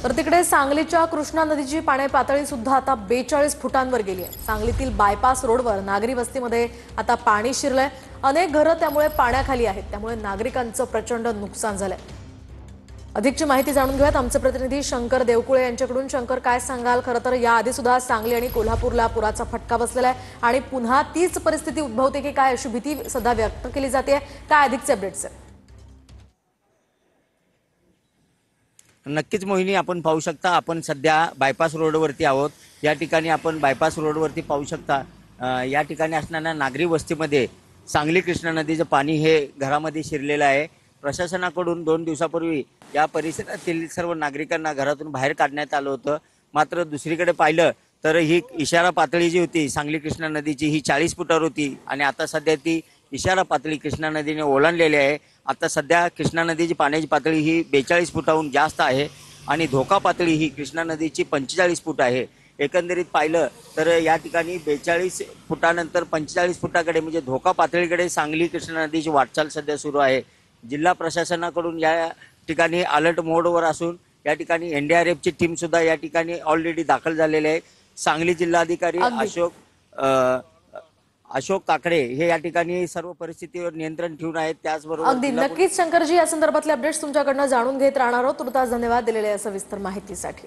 तर तिकडे सांगलीच्या कृष्णा नदीची पाणी पातळी सुद्धा आता 42 फुटांवर गेली आहे। सांगलीतील बायपास रोडवर नागरी वस्तीमध्ये आता पाणी शिरलंय। अनेक घरं त्यामुळे पाण्याखाली आहेत, त्यामुळे नागरिकांचं प्रचंड नुकसान झालंय। अधिकची माहिती जाणून घेऊयात आमचे प्रतिनिधी शंकर देवकुळे यांच्याकडून। शंकर, काय सांगाल? खरं तर याआधी सुद्धा सांगली आणि कोल्हापूरला पुराचा फटका बसलेला आहे आणि पुन्हा तीच परिस्थिती उद्भवते की काय अशी भीती सध्या व्यक्त केली जाते। काय अधिकचे अपडेट्स आहेत? नक्कीच मोहिनी, आपण पाहू शकता, आपण सध्या बायपास रोडवरती आहोत। या ठिकाणी आपण बायपास रोडवरती पाहू शकता, या ठिकाणी असणाऱ्या नागरी वस्तीमध्ये सांगली कृष्णा नदीचं पाणी हे घरामध्ये शिरलेलं आहे। प्रशासनाकडून 2 दिवसापूर्वी या परिसरातील सर्व नागरिकांना घरातून बाहेर काढण्यात आलं होतं। मात्र दुसरीकडे पाहिलं तर ही इशारा पातळी जी होती सांगली कृष्णा नदीची ही 40 फुटावर होती आणि आता सध्या ती इशारा पातळी कृष्णा नदीने ओलांडलेली आहे। आता सध्या कृष्णा नदीची पाण्याची पातळी ही 42 फुटाहून जास्त आहे आणि धोका पातळी ही कृष्णा नदीची 45 फूट आहे। एकंदरीत पाहिलं तर या ठिकाणी 42 फुटानंतर 45 फुटाकडे म्हणजे धोका पातळीकडे सांगली कृष्णा नदीची वाटचाल सध्या सुरू आहे। जिल्हा प्रशासनाकडून या ठिकाणी अलर्ट मोडवर असून या ठिकाणी एनडीआरएफची टीम सुद्धा या ठिकाणी ऑलरेडी दाखल झालेली आहे। सांगली जिल्हाधिकारी अशोक काकडे हे या ठिकाणी सर्व परिस्थितीवर नियंत्रण ठेवून आहेत। त्याचबरोबर अगदी नक्कीच शंकरजी, या संदर्भातले अपडेट्स तुमच्याकडनं जाणून घेत राहणार आहोत। तुर्तास धन्यवाद दिलेल्या सविस्तर माहितीसाठी।